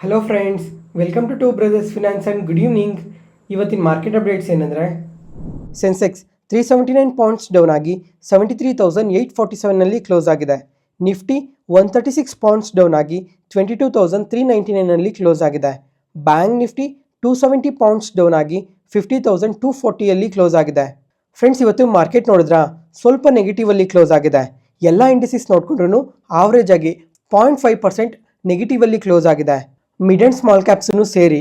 Hello friends, welcome to brothers finance and good evening. ಇವತ್ತಿನ market updates ಏನಂದರೆ, Sensex 379 points down ಆಗಿ 73,847ನಲ್ಲಿ close ಆಗಿದೆ. ನಿಫ್ಟಿ 136 ಪಾಯಿಂಟ್ಸ್ ಡೌನ್ ಆಗಿ 22,399ನಲ್ಲಿ ಕ್ಲೋಸ್ ಆಗಿದೆ. ಬ್ಯಾಂಕ್ ನಿಫ್ಟಿ 270 ಪಾಯಿಂಟ್ಸ್ ಡೌನ್ ಆಗಿ 50,240ಯಲ್ಲಿ ಕ್ಲೋಸ್ ಆಗಿದೆ. ಫ್ರೆಂಡ್ಸ್, ಇವತ್ತು ಮಾರ್ಕೆಟ್ ನೋಡಿದ್ರಾ, ಸ್ವಲ್ಪ ನೆಗೆಟಿವ್ ಅಲ್ಲಿ ಕ್ಲೋಸ್ ಆಗಿದೆ. ಎಲ್ಲ ಇಂಡಿಸಿಸ್ ನೋಡ್ಕೊಂಡ್ರೂ ಆವರೇಜ್ ಆಗಿ 0.5% ನೆಗೆಟಿವ್ ಅಲ್ಲಿ ಕ್ಲೋಸ್ ಆಗಿದೆ. ಮಿಡ್ ಆ್ಯಂಡ್ ಸ್ಮಾಲ್ ಕ್ಯಾಪ್ಸನ್ನು ಸೇರಿ.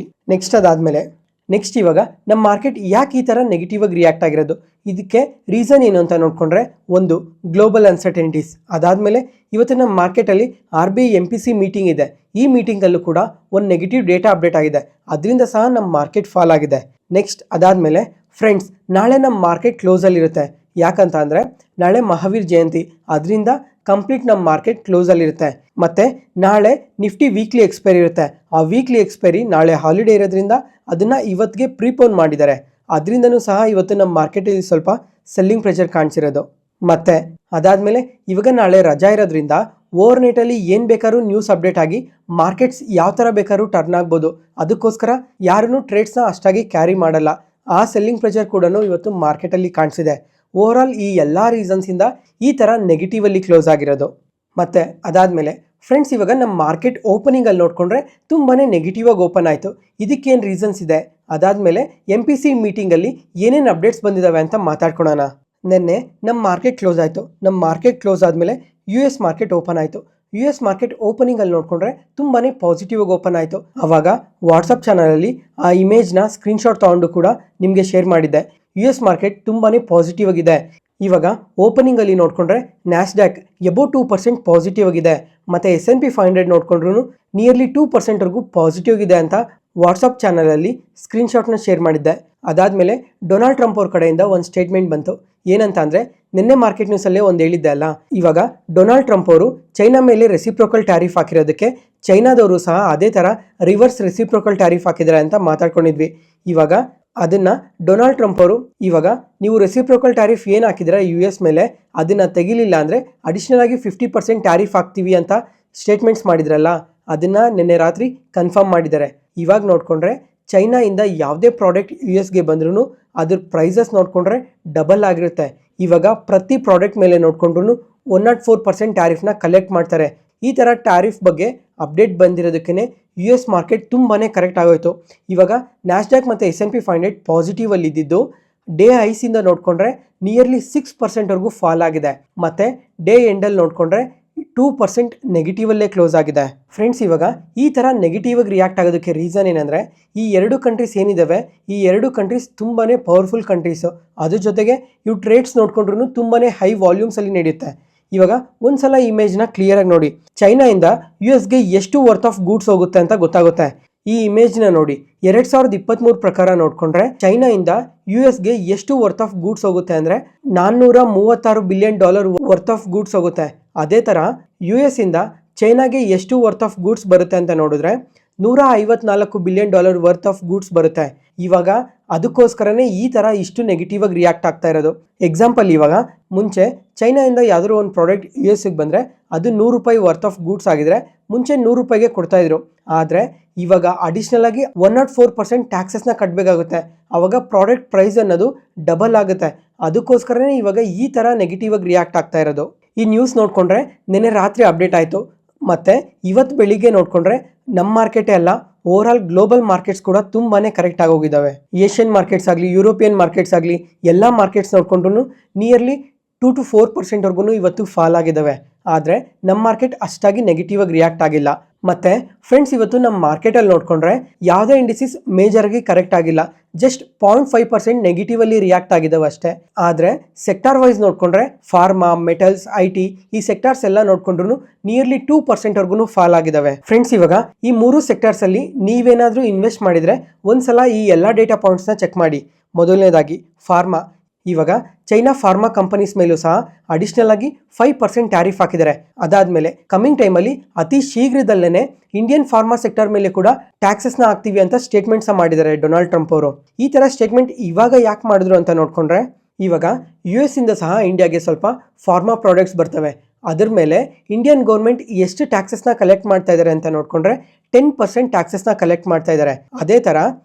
ನೆಕ್ಸ್ಟ್ ಇವಾಗ ನಮ್ಮ ಮಾರ್ಕೆಟ್ ಯಾಕೆ ಈ ಥರ ನೆಗೆಟಿವ್ ಆಗಿ ರಿಯಾಕ್ಟ್ ಆಗಿರೋದು, ಇದಕ್ಕೆ ರೀಸನ್ ಏನು ಅಂತ ನೋಡಿಕೊಂಡ್ರೆ, ಒಂದು ಗ್ಲೋಬಲ್ ಅನ್ಸರ್ಟನಿಟೀಸ್. ಅದಾದಮೇಲೆ ಇವತ್ತು ನಮ್ಮ ಮಾರ್ಕೆಟಲ್ಲಿ RBI MPC ಮೀಟಿಂಗ್ ಇದೆ. ಈ ಮೀಟಿಂಗಲ್ಲೂ ಕೂಡ ಒಂದು ನೆಗೆಟಿವ್ ಡೇಟಾ ಅಪ್ಡೇಟ್ ಆಗಿದೆ. ಅದರಿಂದ ಸಹ ನಮ್ಮ ಮಾರ್ಕೆಟ್ ಫಾಲ್ ಆಗಿದೆ. ನೆಕ್ಸ್ಟ್ ಅದಾದಮೇಲೆ ಫ್ರೆಂಡ್ಸ್, ನಾಳೆ ನಮ್ಮ ಮಾರ್ಕೆಟ್ ಕ್ಲೋಸಲ್ಲಿರುತ್ತೆ. ಯಾಕಂತ ಅಂದರೆ ನಾಳೆ ಮಹಾವೀರ್ ಜಯಂತಿ, ಅದರಿಂದ ಕಂಪ್ಲೀಟ್ ನಮ್ಮ ಮಾರ್ಕೆಟ್ ಕ್ಲೋಸಲ್ಲಿರುತ್ತೆ. ಮತ್ತು ನಾಳೆ ನಿಫ್ಟಿ ವೀಕ್ಲಿ ಎಕ್ಸ್ಪೈರಿ ಇರುತ್ತೆ. ಆ ವೀಕ್ಲಿ ಎಕ್ಸ್ಪೈರಿ ನಾಳೆ ಹಾಲಿಡೇ ಇರೋದ್ರಿಂದ ಅದನ್ನು ಇವತ್ತಿಗೆ ಪ್ರೀಪೋನ್ ಮಾಡಿದ್ದಾರೆ. ಅದರಿಂದನೂ ಸಹ ಇವತ್ತು ನಮ್ಮ ಮಾರ್ಕೆಟಲ್ಲಿ ಸ್ವಲ್ಪ ಸೆಲ್ಲಿಂಗ್ ಪ್ರೆಷರ್ ಕಾಣಿಸಿರೋದು. ಮತ್ತು ಅದಾದಮೇಲೆ ಇವಾಗ ನಾಳೆ ರಜಾ ಇರೋದ್ರಿಂದ ಓವರ್ ನೈಟಲ್ಲಿ ಏನು ಬೇಕಾದ್ರೂ ನ್ಯೂಸ್ ಅಪ್ಡೇಟ್ ಆಗಿ ಮಾರ್ಕೆಟ್ಸ್ ಯಾವ ಥರ ಬೇಕಾದ್ರೂ ಟರ್ನ್ ಆಗ್ಬೋದು. ಅದಕ್ಕೋಸ್ಕರ ಯಾರೂ ಟ್ರೇಡ್ಸ್ನ ಅಷ್ಟಾಗಿ ಕ್ಯಾರಿ ಮಾಡಲ್ಲ. ಆ ಸೆಲ್ಲಿಂಗ್ ಪ್ರೆಷರ್ ಕೂಡ ಇವತ್ತು ಮಾರ್ಕೆಟಲ್ಲಿ ಕಾಣಿಸಿದೆ. ಓವರ್ ಆಲ್ ಈ ಎಲ್ಲ ರೀಸನ್ಸಿಂದ ಈ ಥರ ನೆಗೆಟಿವ್ ಅಲ್ಲಿ ಕ್ಲೋಸ್ ಆಗಿರೋದು. ಮತ್ತು ಅದಾದಮೇಲೆ ಫ್ರೆಂಡ್ಸ್, ಇವಾಗ ನಮ್ಮ ಮಾರ್ಕೆಟ್ ಓಪನಿಂಗಲ್ಲಿ ನೋಡಿಕೊಂಡ್ರೆ ತುಂಬಾ ನೆಗೆಟಿವ್ ಆಗಿ ಓಪನ್ ಆಯಿತು. ಇದಕ್ಕೇನು ರೀಸನ್ಸ್ ಇದೆ, ಅದಾದಮೇಲೆ MPC ಮೀಟಿಂಗಲ್ಲಿ ಏನೇನು ಅಪ್ಡೇಟ್ಸ್ ಬಂದಿದ್ದಾವೆ ಅಂತ ಮಾತಾಡ್ಕೊಳೋಣ. ನಿನ್ನೆ ನಮ್ಮ ಮಾರ್ಕೆಟ್ ಕ್ಲೋಸ್ ಆಯಿತು. ನಮ್ಮ ಮಾರ್ಕೆಟ್ ಕ್ಲೋಸ್ ಆದಮೇಲೆ US ಮಾರ್ಕೆಟ್ ಓಪನ್ ಆಯಿತು. US ಮಾರ್ಕೆಟ್ ಓಪನಿಂಗಲ್ಲಿ ನೋಡಿಕೊಂಡ್ರೆ ತುಂಬಾ ಪಾಸಿಟಿವ್ ಆಗಿ ಓಪನ್ ಆಯಿತು. ಆವಾಗ ವಾಟ್ಸಪ್ ಚಾನಲಲ್ಲಿ ಆ ಇಮೇಜ್ನ ಸ್ಕ್ರೀನ್ಶಾಟ್ ತೊಗೊಂಡು ಕೂಡ ನಿಮಗೆ ಶೇರ್ ಮಾಡಿದ್ದೆ. US ಮಾರ್ಕೆಟ್ ತುಂಬಾ ಪಾಸಿಟಿವ್ ಆಗಿದೆ. ಇವಾಗ ಓಪನಿಂಗಲ್ಲಿ ನೋಡಿಕೊಂಡ್ರೆ ನ್ಯಾಸ್ಡ್ಯಾಕ್ ಎಬೋ 2% ಪಾಸಿಟಿವ್ ಆಗಿದೆ. ಮತ್ತು S&P 500 ನೋಡಿಕೊಂಡ್ರೂ ನಿಯರ್ಲಿ 2%ವರೆಗೂ ಪಾಸಿಟಿವ್ ಆಗಿದೆ ಅಂತ ವಾಟ್ಸಪ್ ಚಾನಲಲ್ಲಿ ಸ್ಕ್ರೀನ್ಶಾಟ್ನ ಶೇರ್ ಮಾಡಿದ್ದೆ. ಅದಾದಮೇಲೆ ಡೊನಾಲ್ಡ್ ಟ್ರಂಪ್ ಅವ್ರ ಕಡೆಯಿಂದ ಒಂದು ಸ್ಟೇಟ್ಮೆಂಟ್ ಬಂತು. ಏನಂತ ಅಂದರೆ, ನಿನ್ನೆ ಮಾರ್ಕೆಟ್ ನ್ಯೂಸಲ್ಲೇ ಒಂದು ಹೇಳಿದ್ದೆ ಅಲ್ಲ, ಇವಾಗ ಡೊನಾಲ್ಡ್ ಟ್ರಂಪ್ ಅವರು ಚೈನಾ ಮೇಲೆ ರೆಸಿಪ್ರೋಕಲ್ ಟ್ಯಾರಿಫ್ ಹಾಕಿರೋದಕ್ಕೆ ಚೈನಾದವರು ಸಹ ಅದೇ ಥರ ರಿವರ್ಸ್ ರೆಸಿಪ್ರೋಕಲ್ ಟ್ಯಾರಿಫ್ ಹಾಕಿದ್ದಾರೆ ಅಂತ ಮಾತಾಡ್ಕೊಂಡಿದ್ವಿ. ಇವಾಗ ಅದನ್ನು ಡೊನಾಲ್ಡ್ ಟ್ರಂಪ್ ಅವರು ಇವಾಗ ನೀವು ರೆಸಿಪ್ರೋಕಲ್ ಟ್ಯಾರಿಫ್ ಏನು ಹಾಕಿದ್ರೆ US ಮೇಲೆ ಅದನ್ನು ತೆಗಿಲಿಲ್ಲ ಅಂದರೆ ಅಡಿಷ್ನಲ್ ಆಗಿ 50% ಟ್ಯಾರಿಫ್ ಹಾಕ್ತೀವಿ ಅಂತ ಸ್ಟೇಟ್ಮೆಂಟ್ಸ್ ಮಾಡಿದ್ರಲ್ಲ, ಅದನ್ನು ನಿನ್ನೆ ರಾತ್ರಿ ಕನ್ಫರ್ಮ್ ಮಾಡಿದ್ದಾರೆ. ಇವಾಗ ನೋಡಿಕೊಂಡ್ರೆ ಚೈನಾಯಿಂದ ಯಾವುದೇ ಪ್ರಾಡಕ್ಟ್ USಗೆ ಬಂದ್ರೂ ಅದ್ರ ಪ್ರೈಸಸ್ ನೋಡಿಕೊಂಡ್ರೆ ಡಬಲ್ ಆಗಿರುತ್ತೆ. ಇವಾಗ ಪ್ರತಿ ಪ್ರಾಡಕ್ಟ್ ಮೇಲೆ ನೋಡಿಕೊಂಡ್ರು 104% ಟ್ಯಾರಿಫ್ನ ಕಲೆಕ್ಟ್ ಮಾಡ್ತಾರೆ. ಈ ಥರ ಟ್ಯಾರಿಫ್ ಬಗ್ಗೆ ಅಪ್ಡೇಟ್ ಬಂದಿರೋದಕ್ಕೇ US ಮಾರ್ಕೆಟ್ ತುಂಬಾ ಕರೆಕ್ಟ್ ಆಗೋಯ್ತು. ಇವಾಗ ನ್ಯಾಸ್ಡ್ಯಾಕ್ ಮತ್ತು S&P 500 ಪಾಸಿಟಿವಲ್ಲಿ ಇದ್ದಿದ್ದು ಡೇ ಐಸಿಂದ ನೋಡಿಕೊಂಡ್ರೆ ನಿಯರ್ಲಿ 6%ವರೆಗೂ ಫಾಲ್ ಆಗಿದೆ. ಮತ್ತು ಡೇ ಎಂಡಲ್ಲಿ ನೋಡಿಕೊಂಡ್ರೆ 2% ನೆಗೆಟಿವಲ್ಲೇ ಕ್ಲೋಸ್ ಆಗಿದೆ. ಫ್ರೆಂಡ್ಸ್, ಇವಾಗ ಈ ಥರ ನೆಗೆಟಿವ್ ಆಗಿ ರಿಯಾಕ್ಟ್ ಆಗೋದಕ್ಕೆ ರೀಸನ್ ಏನಂದರೆ, ಈ ಎರಡು ಕಂಟ್ರೀಸ್ ಏನಿದ್ದಾವೆ, ಈ ಎರಡು ಕಂಟ್ರೀಸ್ ತುಂಬಾ ಪವರ್ಫುಲ್ ಕಂಟ್ರೀಸು. ಅದ್ರ ಜೊತೆಗೆ ಇವು ಟ್ರೇಡ್ಸ್ ನೋಡಿಕೊಂಡ್ರೂ ತುಂಬಾ ಹೈ ವಾಲ್ಯೂಮ್ಸಲ್ಲಿ ನಡೆಯುತ್ತೆ. ಇವಾಗ ಒಂದ್ಸಲ ಇಮೇಜ್ನ ಕ್ಲಿಯರಾಗಿ ನೋಡಿ. ಚೈನಾಯಿಂದ USಗೆ ಎಷ್ಟು ವರ್ತ್ ಆಫ್ ಗೂಡ್ಸ್ ಹೋಗುತ್ತೆ ಅಂತ ಗೊತ್ತಾಗುತ್ತೆ. ಈ ಇಮೇಜ್ನ ನೋಡಿ. 2023 ಪ್ರಕಾರ ನೋಡಿಕೊಂಡ್ರೆ ಚೈನಾಯಿಂದ USಗೆ ಎಷ್ಟು ವರ್ತ್ ಆಫ್ ಗೂಡ್ಸ್ ಹೋಗುತ್ತೆ ಅಂದರೆ $436 ಬಿಲಿಯನ್ ವರ್ತ್ ಆಫ್ ಗೂಡ್ಸ್ ಹೋಗುತ್ತೆ. ಅದೇ ಥರ US ಇಂದ ಚೈನಾಗೆ ಎಷ್ಟು ವರ್ತ್ ಆಫ್ ಗೂಡ್ಸ್ ಬರುತ್ತೆ ಅಂತ ನೋಡಿದ್ರೆ $154 ಬಿಲಿಯನ್ ವರ್ತ್ ಆಫ್ ಗೂಡ್ಸ್ ಬರುತ್ತೆ. ಇವಾಗ ಅದಕ್ಕೋಸ್ಕರನೇ ಈ ಥರ ಇಷ್ಟು ನೆಗೆಟಿವ್ ಆಗಿ ರಿಯಾಕ್ಟ್ ಆಗ್ತಾ ಇರೋದು. ಎಕ್ಸಾಂಪಲ್, ಇವಾಗ ಮುಂಚೆ ಚೈನಾಯಿಂದ ಯಾವುದೋ ಒಂದು ಪ್ರಾಡಕ್ಟ್ USಗೆ ಬಂದರೆ ಅದು $100 ವರ್ತ್ ಆಫ್ ಗೂಡ್ಸ್ ಆಗಿದ್ರೆ ಮುಂಚೆ $100ಗೆ ಕೊಡ್ತಾಯಿದ್ರು. ಆದರೆ ಇವಾಗ ಅಡಿಷ್ನಲ್ ಆಗಿ 104% ಟ್ಯಾಕ್ಸಸ್ನ ಕಟ್ಟಬೇಕಾಗುತ್ತೆ. ಆವಾಗ ಪ್ರಾಡಕ್ಟ್ ಪ್ರೈಸ್ ಅನ್ನೋದು ಡಬಲ್ ಆಗುತ್ತೆ. ಅದಕ್ಕೋಸ್ಕರನೇ ಇವಾಗ ಈ ಥರ ನೆಗೆಟಿವ್ ಆಗಿ ರಿಯಾಕ್ಟ್ ಆಗ್ತಾ ಇರೋದು. ಈ ನ್ಯೂಸ್ ನೋಡಿಕೊಂಡ್ರೆ ನಿನ್ನೆ ರಾತ್ರಿ ಅಪ್ಡೇಟ್ ಆಯಿತು. ಮತ್ತು ಇವತ್ತು ಬೆಳಿಗ್ಗೆ ನೋಡಿಕೊಂಡ್ರೆ ನಮ್ಮ ಮಾರ್ಕೆಟೇ ಅಲ್ಲ, ಓವರ್ ಆಲ್ ಗ್ಲೋಬಲ್ ಮಾರ್ಕೆಟ್ಸ್ ಕೂಡ ತುಂಬಾ ಕರೆಕ್ಟ್ ಆಗೋಗಿದ್ದಾವೆ. ಏಷ್ಯನ್ ಮಾರ್ಕೆಟ್ಸ್ ಆಗಲಿ, ಯುರೋಪಿಯನ್ ಮಾರ್ಕೆಟ್ಸ್ ಆಗಲಿ, ಎಲ್ಲ ಮಾರ್ಕೆಟ್ಸ್ ನೋಡಿಕೊಂಡ್ರು ನಿಯರ್ಲಿ 2 to 4%ವರೆಗೂ ಇವತ್ತು ಫಾಲ್ ಆಗಿದ್ದಾವೆ. ಆದರೆ ನಮ್ಮ ಮಾರ್ಕೆಟ್ ಅಷ್ಟಾಗಿ ನೆಗೆಟಿವ್ ಆಗಿ ರಿಯಾಕ್ಟ್ ಆಗಿಲ್ಲ. ಮತ್ತು ಫ್ರೆಂಡ್ಸ್, ಇವತ್ತು ನಮ್ಮ ಮಾರ್ಕೆಟಲ್ಲಿ ನೋಡಿಕೊಂಡ್ರೆ ಯಾವುದೇ ಇಂಡಿಸಿಸ್ ಮೇಜರಾಗಿ ಕರೆಕ್ಟ್ ಆಗಿಲ್ಲ. ಜಸ್ಟ್ 0.5% ನೆಗೆಟಿವಲ್ಲಿ ರಿಯಾಕ್ಟ್ ಆಗಿದ್ದಾವೆ ಅಷ್ಟೇ. ಆದರೆ ಸೆಕ್ಟಾರ್ ವೈಸ್ ನೋಡಿಕೊಂಡ್ರೆ ಫಾರ್ಮಾ, ಮೆಟಲ್ಸ್, IT ಈ ಸೆಕ್ಟಾರ್ಸ್ ಎಲ್ಲ ನೋಡಿಕೊಂಡ್ರು ನಿಯರ್ಲಿ 2%ವರೆಗೂ ಫಾಲ್ ಆಗಿದ್ದಾವೆ. ಫ್ರೆಂಡ್ಸ್, ಇವಾಗ ಈ ಮೂರು ಸೆಕ್ಟಾರ್ಸಲ್ಲಿ ನೀವೇನಾದರೂ ಇನ್ವೆಸ್ಟ್ ಮಾಡಿದರೆ ಒಂದ್ಸಲ ಈ ಎಲ್ಲ ಡೇಟಾ ಪಾಯಿಂಟ್ಸ್ನ ಚೆಕ್ ಮಾಡಿ. ಮೊದಲನೇದಾಗಿ ಫಾರ್ಮಾ. ಇವಾಗ ಚೈನಾ ಫಾರ್ಮಾ ಕಂಪನೀಸ್ ಮೇಲೂ ಸಹ ಅಡಿಷ್ನಲ್ ಆಗಿ 5% ಟ್ಯಾರಿಫ್ ಹಾಕಿದ್ದಾರೆ. ಅದಾದಮೇಲೆ ಕಮಿಂಗ್ ಟೈಮಲ್ಲಿ ಅತಿ ಶೀಘ್ರದಲ್ಲೇ ಇಂಡಿಯನ್ ಫಾರ್ಮಾ ಸೆಕ್ಟರ್ ಮೇಲೆ ಕೂಡ ಟ್ಯಾಕ್ಸಸ್ನ ಹಾಕ್ತೀವಿ ಅಂತ ಸ್ಟೇಟ್ಮೆಂಟ್ಸ್ ಮಾಡಿದ್ದಾರೆ ಡೊನಾಲ್ಡ್ ಟ್ರಂಪ್ ಅವರು. ಈ ಥರ ಸ್ಟೇಟ್ಮೆಂಟ್ ಇವಾಗ ಯಾಕೆ ಮಾಡಿದ್ರು ಅಂತ ನೋಡಿಕೊಂಡ್ರೆ, ಇವಾಗ US ಇಂದ ಸಹ ಇಂಡಿಯಾಗೆ ಸ್ವಲ್ಪ ಫಾರ್ಮಾ ಪ್ರಾಡಕ್ಟ್ಸ್ ಬರ್ತವೆ. ಅದ್ರ ಮೇಲೆ ಇಂಡಿಯನ್ ಗೌರ್ಮೆಂಟ್ ಎಷ್ಟು ಟ್ಯಾಕ್ಸಸ್ನ ಕಲೆಕ್ಟ್ ಮಾಡ್ತಾ ಇದ್ದಾರೆ ಅಂತ ನೋಡಿಕೊಂಡ್ರೆ 10% ಟ್ಯಾಕ್ಸಸ್ನ ಕಲೆಕ್ಟ್ ಮಾಡ್ತಾ ಇದ್ದಾರೆ. ಅದೇ ಥರ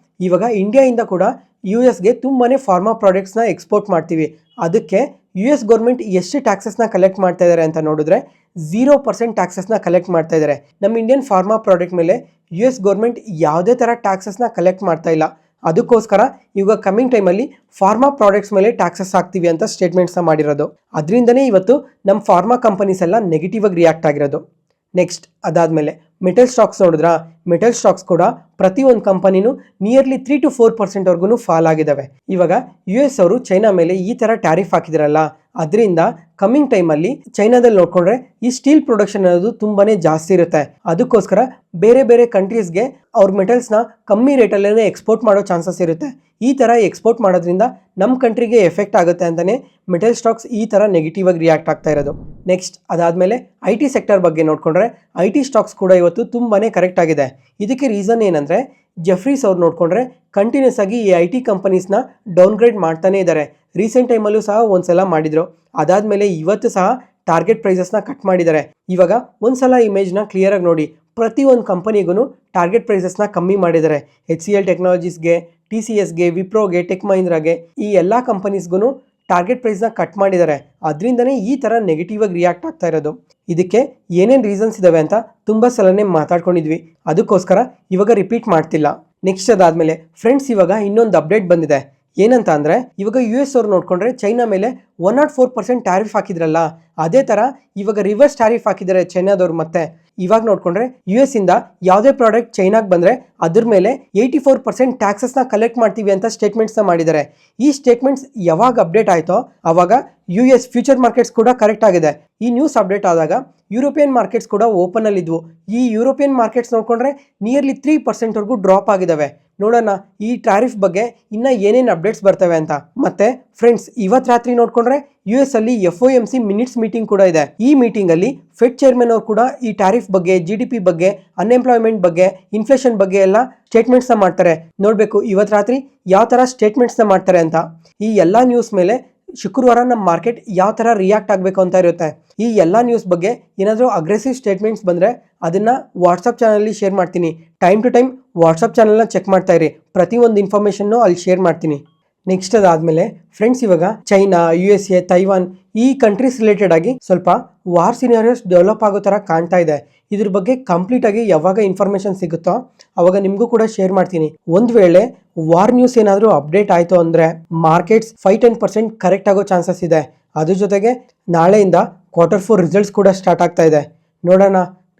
ಇವಾಗ ಇಂಡಿಯಾಯಿಂದ ಕೂಡ US ಗೆ ತುಂಬಾ ಫಾರ್ಮಾ ಪ್ರಾಡಕ್ಟ್ಸ್ನ ಎಕ್ಸ್ಪೋರ್ಟ್ ಮಾಡ್ತೀವಿ. ಅದಕ್ಕೆ US ಗೌರ್ಮೆಂಟ್ ಎಷ್ಟು ಟ್ಯಾಕ್ಸಸ್ನ ಕಲೆಕ್ಟ್ ಮಾಡ್ತಾ ಇದ್ದಾರೆ ಅಂತ ನೋಡಿದ್ರೆ 0% ಟ್ಯಾಕ್ಸಸ್ನ ಕಲೆಕ್ಟ್ ಮಾಡ್ತಾ ಇದ್ದಾರೆ. ನಮ್ಮ ಇಂಡಿಯನ್ ಫಾರ್ಮಾ ಪ್ರಾಡಕ್ಟ್ ಮೇಲೆ US ಗೌರ್ಮೆಂಟ್ ಯಾವುದೇ ಥರ ಟ್ಯಾಕ್ಸಸ್ನ ಕಲೆಕ್ಟ್ ಮಾಡ್ತಾ ಇಲ್ಲ. ಅದಕ್ಕೋಸ್ಕರ ಇವಾಗ ಕಮಿಂಗ್ ಟೈಮಲ್ಲಿ ಫಾರ್ಮಾ ಪ್ರಾಡಕ್ಟ್ಸ್ ಮೇಲೆ ಟ್ಯಾಕ್ಸಸ್ ಹಾಕ್ತೀವಿ ಅಂತ ಸ್ಟೇಟ್ಮೆಂಟ್ಸ್ನ ಮಾಡಿರೋದು. ಅದರಿಂದನೇ ಇವತ್ತು ನಮ್ಮ ಫಾರ್ಮಾ ಕಂಪನೀಸ್ ಎಲ್ಲ ನೆಗೆಟಿವ್ ಆಗಿ ರಿಯಾಕ್ಟ್ ಆಗಿರೋದು. ನೆಕ್ಸ್ಟ್ ಅದಾದಮೇಲೆ ಮೆಟಲ್ ಸ್ಟಾಕ್ಸ್ ನೋಡಿದ್ರಾ, ಮೆಟಲ್ ಸ್ಟಾಕ್ಸ್ ಕೂಡ ಪ್ರತಿಯೊಂದು ಕಂಪನಿನೂ ನಿಯರ್ಲಿ 3 to 4% ಫಾಲ್ ಆಗಿದ್ದಾವೆ. ಇವಾಗ US ಅವರು ಚೈನಾ ಮೇಲೆ ಈ ಥರ ಟ್ಯಾರಿಫ್ ಹಾಕಿದ್ರಲ್ಲ, ಅದರಿಂದ ಕಮಿಂಗ್ ಟೈಮಲ್ಲಿ ಚೈನಾದಲ್ಲಿ ನೋಡ್ಕೊಂಡ್ರೆ ಈ ಸ್ಟೀಲ್ ಪ್ರೊಡಕ್ಷನ್ ಅನ್ನೋದು ತುಂಬಾನೇ ಜಾಸ್ತಿ ಇರುತ್ತೆ. ಅದಕ್ಕೋಸ್ಕರ ಬೇರೆ ಬೇರೆ ಕಂಟ್ರೀಸ್ಗೆ ಅವ್ರ ಮೆಟಲ್ಸ್ನ ಕಮ್ಮಿ ರೇಟಲ್ಲೇ ಎಕ್ಸ್ಪೋರ್ಟ್ ಮಾಡೋ ಚಾನ್ಸಸ್ ಇರುತ್ತೆ. ಈ ಥರ ಎಕ್ಸ್ಪೋರ್ಟ್ ಮಾಡೋದ್ರಿಂದ ನಮ್ಮ ಕಂಟ್ರಿಗೆ ಎಫೆಕ್ಟ್ ಆಗುತ್ತೆ ಅಂತಲೇ ಮೆಟಲ್ ಸ್ಟಾಕ್ಸ್ ಈ ಥರ ನೆಗೆಟಿವ್ ಆಗಿ ರಿಯಾಕ್ಟ್ ಆಗ್ತಾ ಇರೋದು. ನೆಕ್ಸ್ಟ್ ಅದಾದಮೇಲೆ IT ಸೆಕ್ಟರ್ ಬಗ್ಗೆ ನೋಡಿಕೊಂಡ್ರೆ IT ಸ್ಟಾಕ್ಸ್ ಕೂಡ ಇವತ್ತು ತುಂಬಾ ಕರೆಕ್ಟ್ ಆಗಿದೆ. ಇದಕ್ಕೆ ರೀಸನ್ ಏನಂದರೆ ಜೆಫ್ರೀಸ್ ಅವ್ರು ನೋಡಿಕೊಂಡ್ರೆ ಕಂಟಿನ್ಯೂಸ್ ಆಗಿ ಈ IT ಕಂಪನೀಸ್ನ ಡೌನ್ಗ್ರೇಡ್ ಮಾಡ್ತಾನೇ ಇದ್ದಾರೆ. ರೀಸೆಂಟ್ ಟೈಮಲ್ಲೂ ಸಹ ಒಂದ್ಸಲ ಮಾಡಿದರು. ಅದಾದಮೇಲೆ ಇವತ್ತು ಸಹ ಟಾರ್ಗೆಟ್ ಪ್ರೈಸಸ್ನ ಕಟ್ ಮಾಡಿದ್ದಾರೆ. ಇವಾಗ ಒಂದ್ಸಲ ಇಮೇಜ್ನ ಕ್ಲಿಯರಾಗಿ ನೋಡಿ, ಪ್ರತಿಯೊಂದು ಕಂಪನಿಗೂ ಟಾರ್ಗೆಟ್ ಪ್ರೈಸಸ್ನ ಕಮ್ಮಿ ಮಾಡಿದ್ದಾರೆ. HCL ಟೆಕ್ನಾಲಜೀಸ್ಗೆ, TCSಗೆ, ವಿಪ್ರೋಗೆ, ಟೆಕ್ ಮಹೀಂದ್ರಾಗೆ, ಈ ಎಲ್ಲ ಕಂಪನೀಸ್ಗೂ ಟಾರ್ಗೆಟ್ ಪ್ರೈಸ್ನ ಕಟ್ ಮಾಡಿದ್ದಾರೆ. ಅದರಿಂದನೇ ಈ ಥರ ನೆಗೆಟಿವ್ ಆಗಿ ರಿಯಾಕ್ಟ್ ಆಗ್ತಾ ಇರೋದು. ಇದಕ್ಕೆ ಏನೇನು ರೀಸನ್ಸ್ ಇದ್ದಾವೆ ಅಂತ ತುಂಬ ಸಲನೇ ಮಾತಾಡ್ಕೊಂಡಿದ್ವಿ, ಅದಕ್ಕೋಸ್ಕರ ಇವಾಗ ರಿಪೀಟ್ ಮಾಡ್ತಿಲ್ಲ. ನೆಕ್ಸ್ಟ್ ಅದಾದಮೇಲೆ ಫ್ರೆಂಡ್ಸ್, ಇವಾಗ ಇನ್ನೊಂದು ಅಪ್ಡೇಟ್ ಬಂದಿದೆ. ಏನಂತ ಅಂದರೆ ಇವಾಗ US ಅವ್ರು ನೋಡಿಕೊಂಡ್ರೆ ಚೈನಾ ಮೇಲೆ 104% ಟ್ಯಾರಿಫ್ ಹಾಕಿದ್ರಲ್ಲ, ಅದೇ ಥರ ಇವಾಗ ರಿವರ್ಸ್ ಟ್ಯಾರಿಫ್ ಹಾಕಿದ್ದಾರೆ ಚೈನಾದವ್ರು. ಮತ್ತೆ ಇವಾಗ ನೋಡಿಕೊಂಡ್ರೆ US ಇಂದ ಯಾವುದೇ ಪ್ರಾಡಕ್ಟ್ ಚೈನಾಗೆ ಬಂದರೆ ಅದ್ರ ಮೇಲೆ 84% ಟ್ಯಾಕ್ಸಸ್ನ ಕಲೆಕ್ಟ್ ಮಾಡ್ತೀವಿ ಅಂತ ಸ್ಟೇಟ್ಮೆಂಟ್ಸ್ನ ಮಾಡಿದ್ದಾರೆ. ಈ ಸ್ಟೇಟ್ಮೆಂಟ್ಸ್ ಯಾವಾಗ ಅಪ್ಡೇಟ್ ಆಯಿತೋ ಆವಾಗ US ಫ್ಯೂಚರ್ ಮಾರ್ಕೆಟ್ಸ್ ಕೂಡ ಕರೆಕ್ಟ್ ಆಗಿದೆ. ಈ ನ್ಯೂಸ್ ಅಪ್ಡೇಟ್ ಆದಾಗ ಯುರೋಪಿಯನ್ ಮಾರ್ಕೆಟ್ಸ್ ಕೂಡ ಓಪನಲ್ಲಿದ್ವು. ಈ ಯುರೋಪಿಯನ್ ಮಾರ್ಕೆಟ್ಸ್ ನೋಡಿಕೊಂಡ್ರೆ ನಿಯರ್ಲಿ 3% ಡ್ರಾಪ್ ಆಗಿದ್ದಾವೆ. ನೋಡೋಣ ಈ ಟ್ಯಾರಿಫ್ ಬಗ್ಗೆ ಇನ್ನೂ ಏನೇನು ಅಪ್ಡೇಟ್ಸ್ ಬರ್ತವೆ ಅಂತ. ಮತ್ತೆ ಫ್ರೆಂಡ್ಸ್, ಇವತ್ತು ರಾತ್ರಿ ನೋಡಿಕೊಂಡ್ರೆ US ಅಲ್ಲಿ FOMC ಮಿನಿಟ್ಸ್ ಮೀಟಿಂಗ್ ಕೂಡ ಇದೆ. ಈ ಮೀಟಿಂಗಲ್ಲಿ ಫೆಡ್ ಚೇರ್ಮನ್ ಅವರು ಕೂಡ ಈ ಟ್ಯಾರಿಫ್ ಬಗ್ಗೆ, GDP ಬಗ್ಗೆ, ಅನ್ಎಂಪ್ಲಾಯ್ಮೆಂಟ್ ಬಗ್ಗೆ, ಇನ್ಫ್ಲೇಷನ್ ಬಗ್ಗೆ ಎಲ್ಲ ಸ್ಟೇಟ್ಮೆಂಟ್ಸ್ನ ಮಾಡ್ತಾರೆ. ನೋಡಬೇಕು ಇವತ್ತು ರಾತ್ರಿ ಯಾವ ಥರ ಸ್ಟೇಟ್ಮೆಂಟ್ಸ್ನ ಮಾಡ್ತಾರೆ ಅಂತ. ಈ ಎಲ್ಲ ನ್ಯೂಸ್ ಮೇಲೆ ಶುಕ್ರವಾರ ನಮ್ಮ ಮಾರ್ಕೆಟ್ ಯಾವ ಥರ ರಿಯಾಕ್ಟ್ ಆಗಬೇಕು ಅಂತ ಇರುತ್ತೆ. ಈ ಎಲ್ಲ ನ್ಯೂಸ್ ಬಗ್ಗೆ ಏನಾದರೂ ಅಗ್ರೆಸಿವ್ ಸ್ಟೇಟ್ಮೆಂಟ್ಸ್ ಬಂದರೆ ಅದನ್ನು ವಾಟ್ಸಪ್ ಚಾನಲಲ್ಲಿ ಶೇರ್ ಮಾಡ್ತೀನಿ. ಟೈಮ್ ಟು ಟೈಮ್ ವಾಟ್ಸಪ್ ಚಾನಲ್ನ ಚೆಕ್ ಮಾಡ್ತಾ ಇರಿ, ಪ್ರತಿಯೊಂದು ಇನ್ಫಾರ್ಮೇಷನ್ನು ಅಲ್ಲಿ ಶೇರ್ ಮಾಡ್ತೀನಿ. ನೆಕ್ಸ್ಟ್ ಅದಾದಮೇಲೆ ಫ್ರೆಂಡ್ಸ್, ಇವಾಗ ಚೈನಾ, USA, ತೈವಾನ್ ಈ ಕಂಟ್ರೀಸ್ ರಿಲೇಟೆಡ್ ಆಗಿ ಸ್ವಲ್ಪ ವಾರ್ ಸಿನಾರಿಯೋಸ್ ಡೆವಲಪ್ ಆಗೋ ಥರ ಕಾಣ್ತಾ ಇದೆ. ಇದ್ರ ಬಗ್ಗೆ ಕಂಪ್ಲೀಟಾಗಿ ಯಾವಾಗ ಇನ್ಫಾರ್ಮೇಷನ್ ಸಿಗುತ್ತೋ ಅವಾಗ ನಿಮಗೂ ಕೂಡ ಶೇರ್ ಮಾಡ್ತೀನಿ. ಒಂದು ವೇಳೆ ವಾರ್ ನ್ಯೂಸ್ ಏನಾದರೂ ಅಪ್ಡೇಟ್ ಆಯಿತು ಅಂದರೆ ಮಾರ್ಕೆಟ್ಸ್ 5-10% ಕರೆಕ್ಟ್ ಆಗೋ ಚಾನ್ಸಸ್ ಇದೆ. ಅದ್ರ ಜೊತೆಗೆ ನಾಳೆಯಿಂದ Q4 ರಿಸಲ್ಟ್ಸ್ ಕೂಡ ಸ್ಟಾರ್ಟ್ ಆಗ್ತಾ ಇದೆ. ನೋಡೋಣ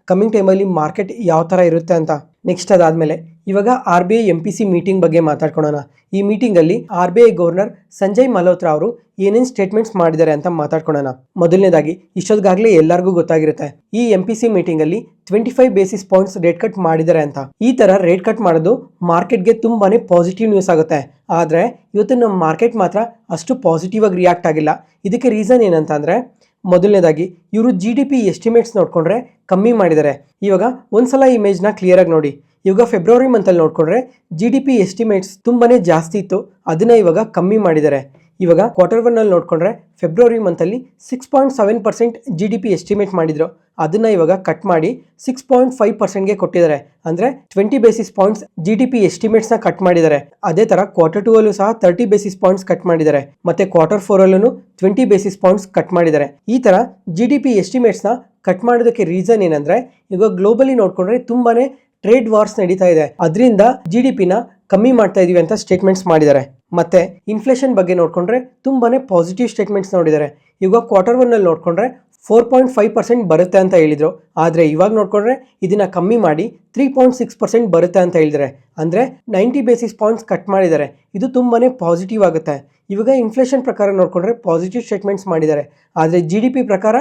ಕಮಿಂಗ್ ಟೈಮಲ್ಲಿ ಮಾರ್ಕೆಟ್ ಯಾವ ಥರ ಇರುತ್ತೆ ಅಂತ. ನೆಕ್ಸ್ಟ್ ಅದಾದಮೇಲೆ ಇವಾಗ RBI MPC ಮೀಟಿಂಗ್ ಬಗ್ಗೆ ಮಾತಾಡ್ಕೊಳ್ಳೋಣ. ಈ ಮೀಟಿಂಗಲ್ಲಿ RBI ಗವರ್ನರ್ ಸಂಜಯ್ ಮಲ್ಹೋತ್ರಾ ಅವರು ಏನೇನು ಸ್ಟೇಟ್ಮೆಂಟ್ಸ್ ಮಾಡಿದ್ದಾರೆ ಅಂತ ಮಾತಾಡ್ಕೊಳ್ಳೋಣ. ಮೊದಲನೇದಾಗಿ ಇಷ್ಟೊತ್ತಿಗಾಗಲೇ ಎಲ್ಲರಿಗೂ ಗೊತ್ತಾಗಿರುತ್ತೆ, ಈ MPC ಮೀಟಿಂಗಲ್ಲಿ 25 basis points rate cut ಮಾಡಿದ್ದಾರೆ ಅಂತ. ಈ ಥರ ರೇಟ್ ಕಟ್ ಮಾಡೋದು ಮಾರ್ಕೆಟ್ಗೆ ತುಂಬಾನೇ ಪಾಸಿಟಿವ್ ನ್ಯೂಸ್ ಆಗುತ್ತೆ. ಆದರೆ ಇವತ್ತು ನಮ್ಮ ಮಾರ್ಕೆಟ್ ಮಾತ್ರ ಅಷ್ಟು ಪಾಸಿಟಿವ್ ಆಗಿ ರಿಯಾಕ್ಟ್ ಆಗಿಲ್ಲ. ಇದಕ್ಕೆ ರೀಸನ್ ಏನಂತ ಅಂದರೆ ಮೊದಲನೇದಾಗಿ ಇವರು GDP ಎಸ್ಟಿಮೇಟ್ಸ್ ನೋಡಿಕೊಂಡ್ರೆ ಕಮ್ಮಿ ಮಾಡಿದ್ದಾರೆ. ಇವಾಗ ಒಂದ್ಸಲ ಇಮೇಜ್ನ ಕ್ಲಿಯರಾಗಿ ನೋಡಿ. ಇವಾಗ ಫೆಬ್ರವರಿ ಮಂತಲ್ಲಿ ನೋಡಿಕೊಂಡ್ರೆ GDP ಎಸ್ಟಿಮೇಟ್ಸ್ ತುಂಬಾನೇ ಜಾಸ್ತಿ ಇತ್ತು, ಅದನ್ನ ಇವಾಗ ಕಮ್ಮಿ ಮಾಡಿದ್ದಾರೆ. ಇವಾಗ Q1 ಅಲ್ಲಿ ನೋಡಿಕೊಂಡ್ರೆ ಫೆಬ್ರವರಿ ಮಂತಲ್ಲಿ 6.7% GDP ಎಸ್ಟಿಮೇಟ್ ಮಾಡಿದ್ರು, ಅದನ್ನ ಇವಾಗ ಕಟ್ ಮಾಡಿ 6.5%ಗೆ ಕೊಟ್ಟಿದ್ದಾರೆ. ಅಂದರೆ 20 ಬೇಸಿಸ್ ಪಾಯಿಂಟ್ಸ್ GDP ಎಸ್ಟಿಮೇಟ್ಸ್ನ ಕಟ್ ಮಾಡಿದ್ದಾರೆ. ಅದೇ ಥರ Q2 ಅಲ್ಲೂ ಸಹ 30 ಬೇಸಿಸ್ ಪಾಯಿಂಟ್ಸ್ ಕಟ್ ಮಾಡಿದ್ದಾರೆ. ಮತ್ತೆ Q4 ಅಲ್ಲೂ 20 ಬೇಸಿಸ್ ಪಾಯಿಂಟ್ಸ್ ಕಟ್ ಮಾಡಿದ್ದಾರೆ. ಈ ಥರ GDP ಎಸ್ಟಿಮೇಟ್ಸ್ನ ಕಟ್ ಮಾಡೋದಕ್ಕೆ ರೀಸನ್ ಏನಂದರೆ ಇವಾಗ ಗ್ಲೋಬಲಿ ನೋಡಿಕೊಂಡ್ರೆ ತುಂಬಾನೇ ಟ್ರೇಡ್ ವಾರ್ಸ್ ನಡೀತಾ ಇದೆ, ಅದರಿಂದ GDPನ ಕಮ್ಮಿ ಮಾಡ್ತಾ ಇದೀವಿ ಅಂತ ಸ್ಟೇಟ್ಮೆಂಟ್ಸ್ ಮಾಡಿದ್ದಾರೆ. ಮತ್ತೆ ಇನ್ಫ್ಲೇಷನ್ ಬಗ್ಗೆ ನೋಡಿಕೊಂಡ್ರೆ ತುಂಬಾನೇ ಪಾಸಿಟಿವ್ ಸ್ಟೇಟ್ಮೆಂಟ್ಸ್ ನೋಡಿದ್ದಾರೆ. ಇವಾಗ Q1 ಅಲ್ಲಿ ನೋಡಿಕೊಂಡ್ರೆ 4.5% ಬರುತ್ತೆ ಅಂತ ಹೇಳಿದ್ರು, ಆದರೆ ಇವಾಗ ನೋಡಿಕೊಂಡ್ರೆ ಇದನ್ನ ಕಮ್ಮಿ ಮಾಡಿ 3.6% ಬರುತ್ತೆ ಅಂತ ಹೇಳಿದ್ದಾರೆ. ಅಂದರೆ 90 ಬೇಸಿಸ್ ಪಾಯಿಂಟ್ಸ್ ಕಟ್ ಮಾಡಿದ್ದಾರೆ. ಇದು ತುಂಬಾನೇ ಪಾಸಿಟಿವ್ ಆಗುತ್ತೆ. ಇವಾಗ ಇನ್ಫ್ಲೇಷನ್ ಪ್ರಕಾರ ನೋಡಿಕೊಂಡ್ರೆ ಪಾಸಿಟಿವ್ ಸ್ಟೇಟ್ಮೆಂಟ್ಸ್ ಮಾಡಿದ್ದಾರೆ, ಆದರೆ GDP ಪ್ರಕಾರ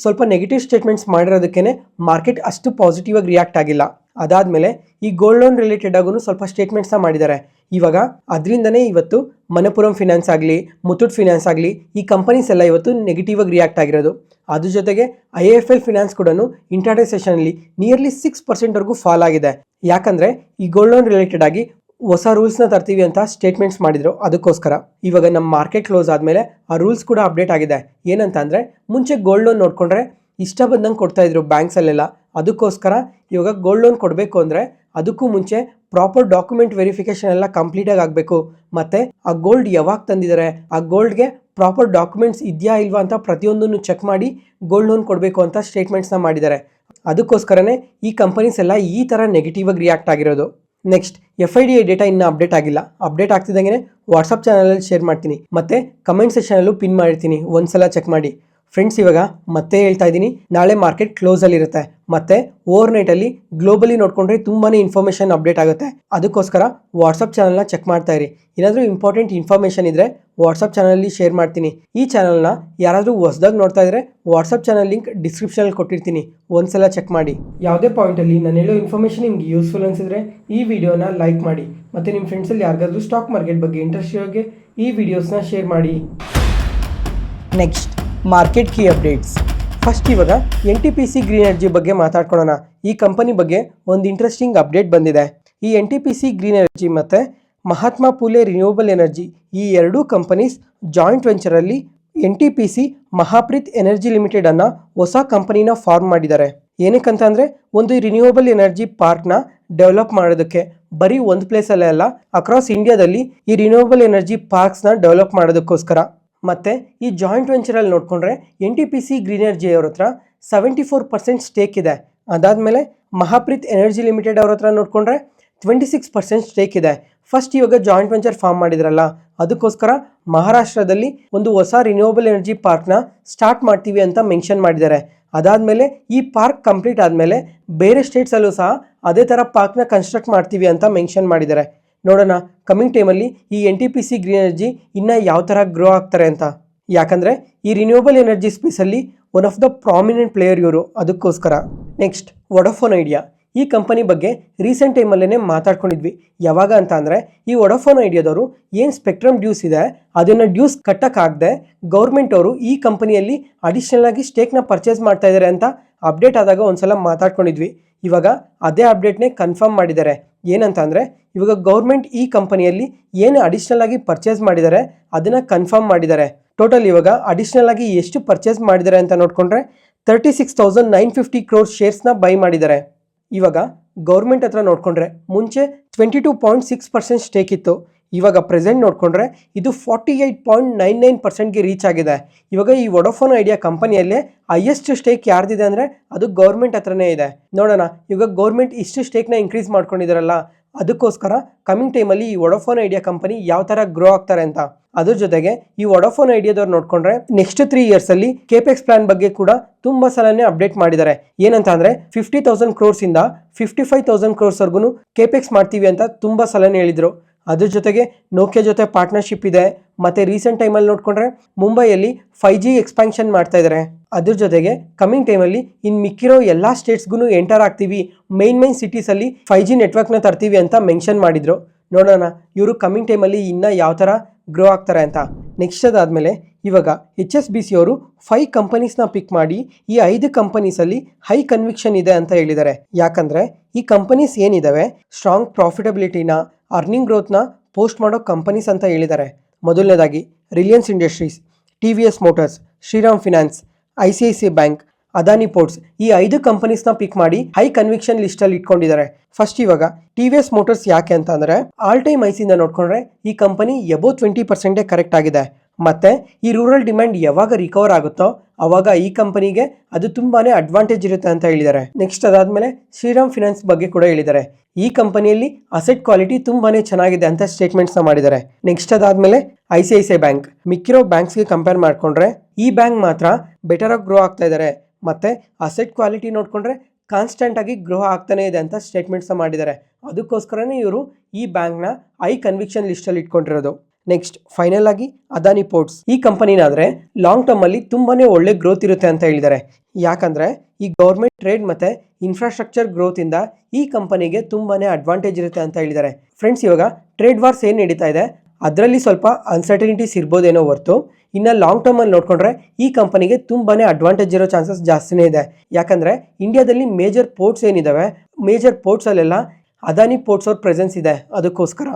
ಸ್ವಲ್ಪ ನೆಗೆಟಿವ್ ಸ್ಟೇಟ್ಮೆಂಟ್ಸ್ ಮಾಡಿರೋದಕ್ಕೇ ಮಾರ್ಕೆಟ್ ಅಷ್ಟು ಪಾಸಿಟಿವ್ ಆಗಿ ರಿಯಾಕ್ಟ್ ಆಗಿಲ್ಲ. ಅದಾದಮೇಲೆ ಈ ಗೋಲ್ಡ್ ಲೋನ್ ರಿಲೇಟೆಡ್ ಆಗೂ ಸ್ವಲ್ಪ ಸ್ಟೇಟ್ಮೆಂಟ್ಸ್ನ ಮಾಡಿದ್ದಾರೆ. ಇವಾಗ ಅದರಿಂದನೇ ಇವತ್ತು ಮಣಪುರಂ ಫಿನಾನ್ಸ್ ಆಗಲಿ, ಮುತ್ತೂಟ್ ಫಿನಾನ್ಸ್ ಆಗಲಿ, ಈ ಕಂಪನೀಸ್ ಎಲ್ಲ ಇವತ್ತು ನೆಗೆಟಿವ್ ಆಗಿ ರಿಯಾಕ್ಟ್ ಆಗಿರೋದು. ಅದ್ರ ಜೊತೆಗೆ IIFL ಫಿನಾನ್ಸ್ ಕೂಡ ಇಂಟರ್ಡೇ ಸೆಷನಲ್ಲಿ ನಿಯರ್ಲಿ 6% ಫಾಲ್ ಆಗಿದೆ. ಯಾಕಂದರೆ ಈ ಗೋಲ್ಡ್ ಲೋನ್ ರಿಲೇಟೆಡ್ ಆಗಿ ಹೊಸ ರೂಲ್ಸ್ನ ತರ್ತೀವಿ ಅಂತ ಸ್ಟೇಟ್ಮೆಂಟ್ಸ್ ಮಾಡಿದ್ರು, ಅದಕ್ಕೋಸ್ಕರ. ಇವಾಗ ನಮ್ಮ ಮಾರ್ಕೆಟ್ ಕ್ಲೋಸ್ ಆದಮೇಲೆ ಆ ರೂಲ್ಸ್ ಕೂಡ ಅಪ್ಡೇಟ್ ಆಗಿದೆ. ಏನಂತ ಅಂದರೆ ಮುಂಚೆ ಗೋಲ್ಡ್ ಲೋನ್ ನೋಡಿಕೊಂಡ್ರೆ ಇಷ್ಟ ಬಂದಂಗೆ ಕೊಡ್ತಾ ಇದ್ರು ಬ್ಯಾಂಕ್ಸಲ್ಲೆಲ್ಲ. ಅದಕ್ಕೋಸ್ಕರ ಇವಾಗ ಗೋಲ್ಡ್ ಲೋನ್ ಕೊಡಬೇಕು ಅಂದರೆ ಅದಕ್ಕೂ ಮುಂಚೆ ಪ್ರಾಪರ್ ಡಾಕ್ಯುಮೆಂಟ್ ವೆರಿಫಿಕೇಶನ್ ಎಲ್ಲ ಕಂಪ್ಲೀಟಾಗಿ ಆಗಬೇಕು. ಮತ್ತು ಆ ಗೋಲ್ಡ್ ಯಾವಾಗ ತಂದಿದ್ದಾರೆ, ಆ ಗೋಲ್ಡ್ಗೆ ಪ್ರಾಪರ್ ಡಾಕ್ಯುಮೆಂಟ್ಸ್ ಇದೆಯಾ ಇಲ್ವಾ ಅಂತ ಪ್ರತಿಯೊಂದನ್ನು ಚೆಕ್ ಮಾಡಿ ಗೋಲ್ಡ್ ಲೋನ್ ಕೊಡಬೇಕು ಅಂತ ಸ್ಟೇಟ್ಮೆಂಟ್ಸ್ನ ಮಾಡಿದ್ದಾರೆ. ಅದಕ್ಕೋಸ್ಕರನೇ ಈ ಕಂಪನೀಸ್ ಎಲ್ಲ ಈ ಥರ ನೆಗೆಟಿವ್ ಆಗಿ ರಿಯಾಕ್ಟ್ ಆಗಿರೋದು. ನೆಕ್ಸ್ಟ್ FIDI ಡೇಟಾ ಇನ್ನೂ ಅಪ್ಡೇಟ್ ಆಗಿಲ್ಲ. ಅಪ್ಡೇಟ್ ಆಗ್ತಿದ್ದಂಗೆ ವಾಟ್ಸಪ್ ಚಾನಲಲ್ಲಿ ಶೇರ್ ಮಾಡ್ತೀನಿ ಮತ್ತು ಕಮೆಂಟ್ ಸೆಷನಲ್ಲೂ ಪಿನ್ ಮಾಡಿರ್ತೀನಿ, ಒಂದ್ಸಲ ಚೆಕ್ ಮಾಡಿ. ಫ್ರೆಂಡ್ಸ್, ಇವಾಗ ಮತ್ತೆ ಹೇಳ್ತಾ ಇದ್ದೀನಿ, ನಾಳೆ ಮಾರ್ಕೆಟ್ ಕ್ಲೋಸಲ್ಲಿರುತ್ತೆ ಮತ್ತು ಓವರ್ ನೈಟಲ್ಲಿ ಗ್ಲೋಬಲಿ ನೋಡಿಕೊಂಡ್ರೆ ತುಂಬಾ ಇನ್ಫಾರ್ಮೇಷನ್ ಅಪ್ಡೇಟ್ ಆಗುತ್ತೆ. ಅದಕ್ಕೋಸ್ಕರ ವಾಟ್ಸಪ್ ಚಾನಲ್ನ ಚೆಕ್ ಮಾಡ್ತಾ ಇರಿ. ಏನಾದರೂ ಇಂಪಾರ್ಟೆಂಟ್ ಇನ್ಫಾರ್ಮೇಷನ್ ಇದ್ದರೆ ವಾಟ್ಸಪ್ ಚಾನಲಲ್ಲಿ ಶೇರ್ ಮಾಡ್ತೀನಿ. ಈ ಚಾನಲ್ನ ಯಾರಾದರೂ ಹೊಸದಾಗಿ ನೋಡ್ತಾ ಇದ್ದರೆ ವಾಟ್ಸಪ್ ಚಾನಲ್ ಲಿಂಕ್ ಡಿಸ್ಕ್ರಿಪ್ಷನಲ್ಲಿ ಕೊಟ್ಟಿರ್ತೀನಿ, ಒಂದ್ಸಲ ಚೆಕ್ ಮಾಡಿ. ಯಾವುದೇ ಪಾಯಿಂಟಲ್ಲಿ ನಾನು ಹೇಳೋ ಇನ್ಫಾರ್ಮೇಷನ್ ನಿಮ್ಗೆ ಯೂಸ್ಫುಲ್ ಅನಿಸಿದ್ರೆ ಈ ವಿಡಿಯೋನ ಲೈಕ್ ಮಾಡಿ ಮತ್ತು ನಿಮ್ಮ ಫ್ರೆಂಡ್ಸಲ್ಲಿ ಯಾರಿಗಾದ್ರೂ ಸ್ಟಾಕ್ ಮಾರ್ಕೆಟ್ ಬಗ್ಗೆ ಇಂಟ್ರೆಸ್ಟ್ ಇರೋರಿಗೆ ಈ ವಿಡಿಯೋಸ್ನ ಶೇರ್ ಮಾಡಿ. Next market key updates. First ಇವಾಗ NTPC ಗ್ರೀನ್ ಎನರ್ಜಿ ಬಗ್ಗೆ ಮಾತಾಡ್ಕೊಳ್ಳೋಣ. ಈ ಕಂಪನಿ ಬಗ್ಗೆ ಒಂದು ಇಂಟ್ರೆಸ್ಟಿಂಗ್ ಅಪ್ಡೇಟ್ ಬಂದಿದೆ. ಈ NTPC ಗ್ರೀನ್ ಎನರ್ಜಿ ಮತ್ತು ಮಹಾತ್ಮ ಫುಲೆ ರಿನ್ಯೂವಬಲ್ ಎನರ್ಜಿ ಈ ಎರಡೂ ಕಂಪನೀಸ್ ಜಾಯಿಂಟ್ ವೆಂಚರಲ್ಲಿ NTPC ಮಹಾಪ್ರೀತ್ ಎನರ್ಜಿ ಲಿಮಿಟೆಡ್ ಅನ್ನೋ ಹೊಸ ಕಂಪನಿನ ಫಾರ್ಮ್ ಮಾಡಿದ್ದಾರೆ. ಏನಕ್ಕಂತ ಅಂದರೆ ಒಂದು ರಿನ್ಯೂವಬಲ್ ಎನರ್ಜಿ ಪಾರ್ಕ್ನ ಡೆವಲಪ್ ಮಾಡೋದಕ್ಕೆ. ಬರೀ ಒಂದು ಪ್ಲೇಸಲ್ಲೇ ಅಲ್ಲ, ಅಕ್ರಾಸ್ ಇಂಡಿಯಾದಲ್ಲಿ ಈ ರಿನ್ಯೂವಬಲ್ ಎನರ್ಜಿ ಪಾರ್ಕ್ಸ್ನ ಡೆವಲಪ್ ಮಾಡೋದಕ್ಕೋಸ್ಕರ. ಮತ್ತು ಈ ಜಾಯಿಂಟ್ ವೆಂಚರಲ್ಲಿ ನೋಡಿಕೊಂಡ್ರೆ NTPC ಗ್ರೀನ್ ಎನರ್ಜಿ ಅವ್ರ ಹತ್ರ 74% ಸ್ಟೇಕ್ ಇದೆ. ಅದಾದಮೇಲೆ ಮಹಾಪ್ರೀತ್ ಎನರ್ಜಿ ಲಿಮಿಟೆಡ್ ಅವ್ರ ಹತ್ರ ನೋಡಿಕೊಂಡ್ರೆ 26% ಸ್ಟೇಕ್ ಇದೆ. ಫಸ್ಟ್ ಇವಾಗ ಜಾಯಿಂಟ್ ವೆಂಚರ್ ಫಾರ್ಮ್ ಮಾಡಿದ್ರಲ್ಲ, ಅದಕ್ಕೋಸ್ಕರ ಮಹಾರಾಷ್ಟ್ರದಲ್ಲಿ ಒಂದು ಹೊಸ ರಿನ್ಯೂವಬಲ್ ಎನರ್ಜಿ ಪಾರ್ಕ್ನ ಸ್ಟಾರ್ಟ್ ಮಾಡ್ತೀವಿ ಅಂತ ಮೆನ್ಷನ್ ಮಾಡಿದ್ದಾರೆ. ಅದಾದಮೇಲೆ ಈ ಪಾರ್ಕ್ ಕಂಪ್ಲೀಟ್ ಆದಮೇಲೆ ಬೇರೆ ಸ್ಟೇಟ್ಸಲ್ಲೂ ಸಹ ಅದೇ ಥರ ಪಾರ್ಕ್ನ ಕನ್ಸ್ಟ್ರಕ್ಟ್ ಮಾಡ್ತೀವಿ ಅಂತ ಮೆನ್ಷನ್ ಮಾಡಿದ್ದಾರೆ. ನೋಡೋಣ ಕಮಿಂಗ್ ಟೈಮಲ್ಲಿ ಈ NTPC ಗ್ರೀನ್ ಎನರ್ಜಿ ಇನ್ನೂ ಯಾವ ಥರ ಗ್ರೋ ಆಗ್ತಾರೆ ಅಂತ. ಯಾಕಂದರೆ ಈ ರಿನ್ಯೂವಬಲ್ ಎನರ್ಜಿ ಸ್ಪೇಸಲ್ಲಿ one of the prominent player ಇವರು, ಅದಕ್ಕೋಸ್ಕರ. Next Vodafone Idea. ಈ ಕಂಪನಿ ಬಗ್ಗೆ ರೀಸೆಂಟ್ ಟೈಮಲ್ಲೇ ಮಾತಾಡ್ಕೊಂಡಿದ್ವಿ. ಯಾವಾಗ ಅಂತ ಅಂದರೆ ಈ ವೊಡಾಫೋನ್ ಐಡಿಯಾದವರು ಏನು ಸ್ಪೆಕ್ಟ್ರಮ್ ಡ್ಯೂಸ್ ಇದೆ ಅದನ್ನು ಡ್ಯೂಸ್ ಕಟ್ಟಕ್ಕಾಗದೆ ಗೌರ್ಮೆಂಟ್ ಅವರು ಈ ಕಂಪನಿಯಲ್ಲಿ ಅಡಿಷ್ನಲ್ ಆಗಿ ಸ್ಟೇಕ್ನ ಪರ್ಚೇಸ್ ಮಾಡ್ತಾ ಇದ್ದಾರೆ ಅಂತ ಅಪ್ಡೇಟ್ ಆದಾಗ ಒಂದ್ಸಲ ಮಾತಾಡ್ಕೊಂಡಿದ್ವಿ. ಇವಾಗ ಅದೇ ಅಪ್ಡೇಟ್ನೇ ಕನ್ಫರ್ಮ್ ಮಾಡಿದ್ದಾರೆ. ಏನಂತ ಅಂದರೆ ಇವಾಗ ಗೌರ್ಮೆಂಟ್ ಈ ಕಂಪನಿಯಲ್ಲಿ ಏನು ಅಡಿಷ್ನಲ್ ಆಗಿ ಪರ್ಚೇಸ್ ಮಾಡಿದ್ದಾರೆ ಅದನ್ನು ಕನ್ಫರ್ಮ್ ಮಾಡಿದ್ದಾರೆ. ಟೋಟಲ್ ಇವಾಗ ಅಡಿಷ್ನಲ್ ಆಗಿ ಎಷ್ಟು ಪರ್ಚೇಸ್ ಮಾಡಿದ್ದಾರೆ ಅಂತ ನೋಡಿಕೊಂಡ್ರೆ 36,950 crore ಶೇರ್ಸ್ನ ಬೈ ಮಾಡಿದ್ದಾರೆ. ಇವಾಗ ಗೌರ್ಮೆಂಟ್ ಹತ್ರ ನೋಡಿಕೊಂಡ್ರೆ ಮುಂಚೆ 22.6% ಸ್ಟೇಕ್ ಇತ್ತು. ಇವಾಗ ಪ್ರೆಸೆಂಟ್ ನೋಡಿಕೊಂಡ್ರೆ ಇದು 48.99%ಗೆ ರೀಚ್ ಆಗಿದೆ. ಇವಾಗ ಈ ವೊಡಾಫೋನ್ ಐಡಿಯಾ ಕಂಪನಿಯಲ್ಲೇ ಹೈಯೆಸ್ಟ್ ಸ್ಟೇಕ್ ಯಾರ್ದಿದೆ ಅಂದರೆ ಅದು ಗೌರ್ಮೆಂಟ್ ಹತ್ರನೇ ಇದೆ. ನೋಡೋಣ ಇವಾಗ ಗೌರ್ಮೆಂಟ್ ಇಷ್ಟು ಸ್ಟೇಕ್ನ ಇನ್ಕ್ರೀಸ್ ಮಾಡ್ಕೊಂಡಿದ್ದಾರಲ್ಲ, ಅದಕ್ಕೋಸ್ಕರ ಕಮಿಂಗ್ ಟೈಮಲ್ಲಿ ಈ ವೊಡಾಫೋನ್ ಐಡಿಯಾ ಕಂಪನಿ ಯಾವ ಥರ ಗ್ರೋ ಆಗ್ತಾರೆ ಅಂತ. ಅದ್ರ ಜೊತೆಗೆ ಈ ವೊಡಾಫೋನ್ ಐಡಿಯಾದವ್ರು ನೋಡಿಕೊಂಡ್ರೆ ನೆಕ್ಸ್ಟ್ 3 ಇಯರ್ಸಲ್ಲಿ ಕೇಪೆಕ್ಸ್ ಪ್ಲಾನ್ ಬಗ್ಗೆ ಕೂಡ ತುಂಬ ಸಲನೇ ಅಪ್ಡೇಟ್ ಮಾಡಿದ್ದಾರೆ. ಏನಂತ ಅಂದರೆ 50,000 crores ಇಂದ 55,000 crores ವರ್ಗೂ ಕೇಪೆಕ್ಸ್ ಮಾಡ್ತೀವಿ ಅಂತ ತುಂಬ ಸಲನೇ ಹೇಳಿದರು. ಅದ್ರ ಜೊತೆಗೆ ನೋಕಿಯಾ ಜೊತೆ ಪಾರ್ಟ್ನರ್ಶಿಪ್ ಇದೆ. ಮತ್ತು ರೀಸೆಂಟ್ ಟೈಮಲ್ಲಿ ನೋಡಿಕೊಂಡ್ರೆ ಮುಂಬೈಯಲ್ಲಿ 5G ಎಕ್ಸ್ಪ್ಯಾನ್ಷನ್ ಮಾಡ್ತಾ ಇದ್ದಾರೆ. ಅದ್ರ ಜೊತೆಗೆ ಕಮಿಂಗ್ ಟೈಮಲ್ಲಿ ಇನ್ನು ಮಿಕ್ಕಿರೋ ಎಲ್ಲ ಸ್ಟೇಟ್ಸ್ಗೂ ಎಂಟರ್ ಆಗ್ತೀವಿ, ಮೈನ್ ಸಿಟೀಸಲ್ಲಿ 5G ನೆಟ್ವರ್ಕ್ನ ತರ್ತೀವಿ ಅಂತ ಮೆನ್ಷನ್ ಮಾಡಿದರು. ನೋಡೋಣ ಇವರು ಕಮಿಂಗ್ ಟೈಮಲ್ಲಿ ಇನ್ನೂ ಯಾವ ಥರ ಗ್ರೋ ಆಗ್ತಾರೆ ಅಂತ. ನೆಕ್ಸ್ಟ್ ಅದಾದಮೇಲೆ ಇವಾಗ HSBC ಅವರು 5 ಕಂಪನೀಸ್ನ ಪಿಕ್ ಮಾಡಿ ಈ 5 ಕಂಪನೀಸಲ್ಲಿ ಹೈ ಕನ್ವಿಕ್ಷನ್ ಇದೆ ಅಂತ ಹೇಳಿದ್ದಾರೆ. ಯಾಕಂದರೆ ಈ ಕಂಪನೀಸ್ ಏನಿದ್ದಾವೆ ಸ್ಟ್ರಾಂಗ್ ಪ್ರಾಫಿಟಬಿಲಿಟಿನ, ಅರ್ನಿಂಗ್ ಗ್ರೋತ್ನ ಪೋಸ್ಟ್ ಮಾಡೋ ಕಂಪನೀಸ್ ಅಂತ ಹೇಳಿದ್ದಾರೆ. ಮೊದಲನೇದಾಗಿ Reliance Industries, TVS motors, Shriram finance, ICICI bank, Adani ports ಈ 5 ಕಂಪನೀಸ್ನ ಪಿಕ್ ಮಾಡಿ ಹೈ ಕನ್ವಿಕ್ಷನ್ ಲಿಸ್ಟಲ್ಲಿ ಇಟ್ಕೊಂಡಿದ್ದಾರೆ. ಫಸ್ಟ್ ಇವಾಗ TVS ಮೋಟರ್ಸ್ ಯಾಕೆ ಅಂತ ಅಂದರೆ ಆಲ್ ಟೈಮ್ ಐಸಿಂದ ನೋಡಿಕೊಂಡ್ರೆ ಈ ಕಂಪನಿ ಎಬೋ 20% ಕರೆಕ್ಟ್ ಆಗಿದೆ. ಮತ್ತು ಈ ರೂರಲ್ ಡಿಮ್ಯಾಂಡ್ ಯಾವಾಗ ರಿಕವರ್ ಆಗುತ್ತೋ ಆವಾಗ ಈ ಕಂಪನಿಗೆ ಅದು ತುಂಬಾ ಅಡ್ವಾಂಟೇಜ್ ಇರುತ್ತೆ ಅಂತ ಹೇಳಿದ್ದಾರೆ. ನೆಕ್ಸ್ಟ್ ಅದಾದಮೇಲೆ ಶ್ರೀರಾಮ್ ಫಿನಾನ್ಸ್ ಬಗ್ಗೆ ಕೂಡ ಹೇಳಿದ್ದಾರೆ. ಈ ಕಂಪನಿಯಲ್ಲಿ ಅಸೆಟ್ ಕ್ವಾಲಿಟಿ ತುಂಬಾ ಚೆನ್ನಾಗಿದೆ ಅಂತ ಸ್ಟೇಟ್ಮೆಂಟ್ಸ್ನ ಮಾಡಿದ್ದಾರೆ. ನೆಕ್ಸ್ಟ್ ಅದಾದಮೇಲೆ ICICI ಬ್ಯಾಂಕ್. ಮಿಕ್ಕಿರೋ ಬ್ಯಾಂಕ್ಸ್ಗೆ ಕಂಪೇರ್ ಮಾಡಿಕೊಂಡ್ರೆ ಈ ಬ್ಯಾಂಕ್ ಮಾತ್ರ ಬೆಟರಾಗಿ ಗ್ರೋ ಆಗ್ತಾ ಇದ್ದಾರೆ. ಮತ್ತು ಅಸೆಟ್ ಕ್ವಾಲಿಟಿ ನೋಡಿಕೊಂಡ್ರೆ ಕಾನ್ಸ್ಟೆಂಟ್ ಆಗಿ ಗ್ರೋ ಆಗ್ತಾನೆ ಇದೆ ಅಂತ ಸ್ಟೇಟ್ಮೆಂಟ್ಸ್ನ ಮಾಡಿದ್ದಾರೆ. ಅದಕ್ಕೋಸ್ಕರನೇ ಇವರು ಈ ಬ್ಯಾಂಕ್ನ ಹೈ ಕನ್ವಿಕ್ಷನ್ ಲಿಸ್ಟಲ್ಲಿ ಇಟ್ಕೊಂಡಿರೋದು. ನೆಕ್ಸ್ಟ್ ಫೈನಲ್ ಆಗಿ ಅದಾನಿ ಪೋರ್ಟ್ಸ್. ಈ ಕಂಪನಿನಾದರೆ ಲಾಂಗ್ ಟರ್ಮಲ್ಲಿ ತುಂಬಾ ಒಳ್ಳೆ ಗ್ರೋತ್ ಇರುತ್ತೆ ಅಂತ ಹೇಳಿದ್ದಾರೆ. ಯಾಕಂದರೆ ಈ ಗೌರ್ಮೆಂಟ್ ಟ್ರೇಡ್ ಮತ್ತು ಇನ್ಫ್ರಾಸ್ಟ್ರಕ್ಚರ್ ಗ್ರೋತಿಂದ ಈ ಕಂಪನಿಗೆ ತುಂಬಾ ಅಡ್ವಾಂಟೇಜ್ ಇರುತ್ತೆ ಅಂತ ಹೇಳಿದ್ದಾರೆ. ಫ್ರೆಂಡ್ಸ್, ಇವಾಗ ಟ್ರೇಡ್ ವಾರ್ಸ್ ಏನು ನಡೀತಾ ಇದೆ ಅದರಲ್ಲಿ ಸ್ವಲ್ಪ ಅನ್ಸರ್ಟನಿಟೀಸ್ ಇರ್ಬೋದೇನೋ ಹೊರತು ಇನ್ನು ಲಾಂಗ್ ಟರ್ಮಲ್ಲಿ ನೋಡಿಕೊಂಡ್ರೆ ಈ ಕಂಪನಿಗೆ ತುಂಬಾ ಅಡ್ವಾಂಟೇಜ್ ಇರೋ ಚಾನ್ಸಸ್ ಜಾಸ್ತಿನೇ ಇದೆ. ಯಾಕಂದರೆ ಇಂಡಿಯಾದಲ್ಲಿ ಮೇಜರ್ ಪೋರ್ಟ್ಸ್ ಏನಿದ್ದಾವೆ, ಮೇಜರ್ ಪೋರ್ಟ್ಸಲ್ಲೆಲ್ಲ ಅದಾನಿ ಪೋರ್ಟ್ಸ್ ಅವ್ರ ಪ್ರೆಸೆನ್ಸ್ ಇದೆ, ಅದಕ್ಕೋಸ್ಕರ.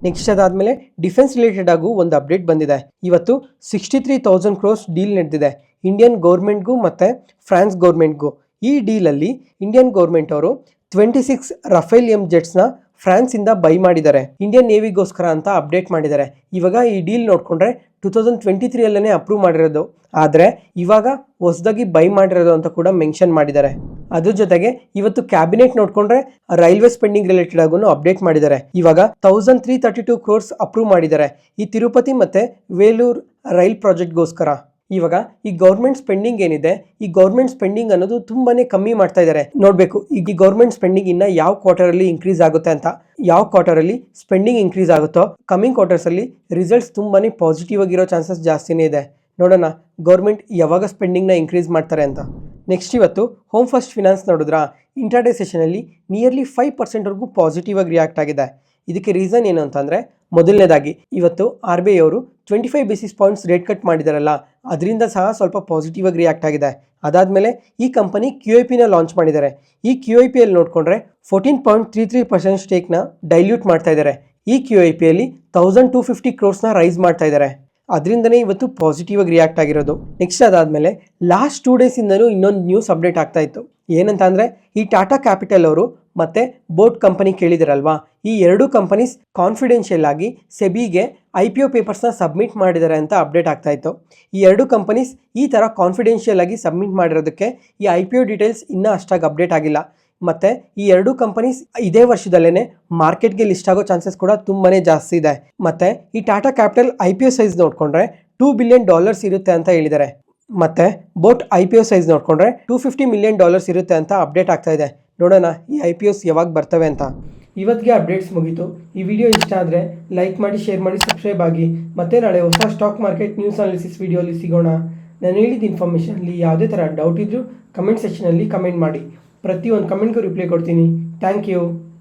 ನೆಕ್ಸ್ಟ್ ಅದಾದಮೇಲೆ ಡಿಫೆನ್ಸ್ ರಿಲೇಟೆಡ್ ಆಗು ಒಂದು ಅಪ್ಡೇಟ್ ಬಂದಿದೆ. ಇವತ್ತು 63,000 crores ಡೀಲ್ ನಡೆದಿದೆ. ಇಂಡಿಯನ್ ಗೌರ್ಮೆಂಟ್ಗೂ ಮತ್ತು ಫ್ರಾನ್ಸ್ ಗೌರ್ಮೆಂಟ್ಗೂ. ಈ ಡೀಲಲ್ಲಿ ಇಂಡಿಯನ್ ಗೌರ್ಮೆಂಟ್ ಅವರು 26 ರಫೇಲ್ ಎಂ ಜೆಟ್ಸ್ನ ಫ್ರಾನ್ಸಿಂದ ಬೈ ಮಾಡಿದ್ದಾರೆ, ಇಂಡಿಯನ್ ನೇವಿಗೋಸ್ಕರ ಅಂತ ಅಪ್ಡೇಟ್ ಮಾಡಿದ್ದಾರೆ. ಇವಾಗ ಈ ಡೀಲ್ ನೋಡಿಕೊಂಡ್ರೆ 2023 ಅಪ್ರೂವ್ ಮಾಡಿರೋದು, ಆದರೆ ಇವಾಗ ಹೊಸದಾಗಿ ಬೈ ಮಾಡಿರೋದು ಅಂತ ಕೂಡ ಮೆನ್ಷನ್ ಮಾಡಿದ್ದಾರೆ. ಅದ್ರ ಜೊತೆಗೆ ಇವತ್ತು ಕ್ಯಾಬಿನೆಟ್ ನೋಡಿಕೊಂಡ್ರೆ ರೈಲ್ವೆ ಸ್ಪೆಂಡಿಂಗ್ ರಿಲೇಟೆಡ್ ಆಗೂ ಅಪ್ಡೇಟ್ ಮಾಡಿದ್ದಾರೆ. ಇವಾಗ 1332 ಕ್ರೋರ್ಸ್ ಅಪ್ರೂವ್ ಮಾಡಿದ್ದಾರೆ ಈ ತಿರುಪತಿ ಮತ್ತು ವೇಲೂರ್ ರೈಲ್ ಪ್ರಾಜೆಕ್ಟ್ಗೋಸ್ಕರ. ಇವಾಗ ಈ ಗೌರ್ಮೆಂಟ್ ಸ್ಪೆಂಡಿಂಗ್ ಏನಿದೆ, ಈ ಗೌರ್ಮೆಂಟ್ ಸ್ಪೆಂಡಿಂಗ್ ಅನ್ನೋದು ತುಂಬಾನೇ ಕಮ್ಮಿ ಮಾಡ್ತಾ ಇದ್ದಾರೆ. ನೋಡಬೇಕು ಈಗ ಈ ಗೌರ್ಮೆಂಟ್ ಸ್ಪೆಂಡಿಂಗ್ ಇನ್ನ ಯಾವ ಕ್ವಾರ್ಟರಲ್ಲಿ ಇನ್ಕ್ರೀಸ್ ಆಗುತ್ತೆ ಅಂತ. ಯಾವ ಕ್ವಾರ್ಟರಲ್ಲಿ ಸ್ಪೆಂಡಿಂಗ್ ಇನ್ಕ್ರೀಸ್ ಆಗುತ್ತೋ ಕಮಿಂಗ್ ಕ್ವಾರ್ಟರ್ಸಲ್ಲಿ ರಿಸಲ್ಟ್ಸ್ ತುಂಬಾನೇ ಪಾಸಿಟಿವ್ ಆಗಿರೋ ಚಾನ್ಸಸ್ ಜಾಸ್ತಿನೇ ಇದೆ. ನೋಡೋಣ ಗೌರ್ಮೆಂಟ್ ಯಾವಾಗ ಸ್ಪೆಂಡಿಂಗ್ನ ಇನ್ಕ್ರೀಸ್ ಮಾಡ್ತಾರೆ ಅಂತ. ನೆಕ್ಸ್ಟ್ ಇವತ್ತು ಹೋಮ್ ಫಸ್ಟ್ ಫಿನಾನ್ಸ್ ನೋಡಿದ್ರಾ, ಇಂಟ್ರಾಡೇ ಸೆಷನಲ್ಲಿ ನಿಯರ್ಲಿ 5% ಪಾಸಿಟಿವ್ ಆಗಿ ರಿಯಾಕ್ಟ್ ಆಗಿದೆ. ಇದಕ್ಕೆ ರೀಸನ್ ಏನು ಅಂತಂದರೆ, ಮೊದಲನೇದಾಗಿ ಇವತ್ತು RBI ಅವರು 25 ಬೇಸಿಸ್ ಪಾಯಿಂಟ್ಸ್ ರೇಟ್ ಕಟ್ ಮಾಡಿದಾರಲ್ಲ, ಅದರಿಂದ ಸಹ ಸ್ವಲ್ಪ ಪಾಸಿಟಿವ್ ಆಗಿ ರಿಯಾಕ್ಟ್ ಆಗಿದೆ. ಅದಾದಮೇಲೆ ಈ ಕಂಪನಿ QIPನ ಲಾಂಚ್ ಮಾಡಿದ್ದಾರೆ. ಈ QIPಯಲ್ಲಿ ನೋಡಿಕೊಂಡ್ರೆ 14.33% ಸ್ಟೇಕ್ನ ಡೈಲ್ಯೂಟ್ ಮಾಡ್ತಾ ಇದ್ದಾರೆ. ಈ QIPಯಲ್ಲಿ 1250 ಕ್ರೋರ್ಸ್ನ ರೈಸ್ ಮಾಡ್ತಾ ಇದ್ದಾರೆ. ಅದರಿಂದನೇ ಇವತ್ತು ಪಾಸಿಟಿವ್ ಆಗಿ ರಿಯಾಕ್ಟ್ ಆಗಿರೋದು. ನೆಕ್ಸ್ಟ್ ಅದಾದಮೇಲೆ ಲಾಸ್ಟ್ 2 ಡೇಸಿಂದಲೂ ಇನ್ನೊಂದು ನ್ಯೂಸ್ ಅಪ್ಡೇಟ್ ಆಗ್ತಾ ಇತ್ತು. ಏನಂತ ಅಂದರೆ, ಈ ಟಾಟಾ ಕ್ಯಾಪಿಟಲ್ ಅವರು ಮತ್ತು ಬೋಟ್ ಕಂಪನಿ ಕೇಳಿದಾರಲ್ವಾ, ಈ ಎರಡೂ ಕಂಪನೀಸ್ ಕಾನ್ಫಿಡೆನ್ಷಿಯಲ್ ಆಗಿ ಸೆಬಿಗೆ IPO ಪೇಪರ್ಸ್ನ ಸಬ್ಮಿಟ್ ಮಾಡಿದ್ದಾರೆ ಅಂತ ಅಪ್ಡೇಟ್ ಆಗ್ತಾ ಇತ್ತು. ಈ ಎರಡೂ ಕಂಪನೀಸ್ ಈ ಥರ ಕಾನ್ಫಿಡೆನ್ಷಿಯಲ್ ಆಗಿ ಸಬ್ಮಿಟ್ ಮಾಡಿರೋದಕ್ಕೆ ಈ IPO ಡೀಟೇಲ್ಸ್ ಇನ್ನೂ ಅಷ್ಟಾಗಿ ಅಪ್ಡೇಟ್ ಆಗಿಲ್ಲ. ಮತ್ತು ಈ ಎರಡೂ ಕಂಪನೀಸ್ ಇದೇ ವರ್ಷದಲ್ಲೇ ಮಾರ್ಕೆಟ್ಗೆ ಲಿಸ್ಟ್ ಆಗೋ ಚಾನ್ಸಸ್ ಕೂಡ ತುಂಬಾ ಜಾಸ್ತಿ ಇದೆ. ಮತ್ತು ಈ ಟಾಟಾ ಕ್ಯಾಪಿಟಲ್ IPO ಸೈಜ್ ನೋಡಿಕೊಂಡ್ರೆ $2 ಬಿಲಿಯನ್ ಇರುತ್ತೆ ಅಂತ ಹೇಳಿದ್ದಾರೆ. ಮತ್ತು ಬೋಟ್ IPO ಸೈಜ್ ನೋಡಿಕೊಂಡ್ರೆ $250 ಮಿಲಿಯನ್ ಇರುತ್ತೆ ಅಂತ ಅಪ್ಡೇಟ್ ಆಗ್ತಾ ಇದೆ. ನೋಡೋಣ ಈ IPOs ಯಾವಾಗ ಬರ್ತವೆ ಅಂತ. ಇವತ್ತಿಗೆ ಅಪ್ಡೇಟ್ಸ್ ಮುಗೀತು. ಈ ವಿಡಿಯೋ ಇಷ್ಟ ಆದರೆ ಲೈಕ್ ಮಾಡಿ, ಶೇರ್ ಮಾಡಿ, ಸಬ್ಸ್ಕ್ರೈಬ್ ಆಗಿ. ಮತ್ತೆ ನಾಳೆ ಹೊಸ ಸ್ಟಾಕ್ ಮಾರ್ಕೆಟ್ ನ್ಯೂಸ್ ಅನಾಲಿಸಿಸ್ ವಿಡಿಯೋಲಿ ಸಿಗೋಣ. ನಾನು ಹೇಳಿದ ಇನ್ಫಾರ್ಮೇಷನಲ್ಲಿ ಯಾವುದೇ ಥರ ಡೌಟ್ ಇದ್ದರೂ ಕಮೆಂಟ್ ಸೆಕ್ಷನಲ್ಲಿ ಕಮೆಂಟ್ ಮಾಡಿ. ಪ್ರತಿಯೊಂದು ಕಮೆಂಟ್ಗೂ ರಿಪ್ಲೈ ಕೊಡ್ತೀನಿ. Thank you.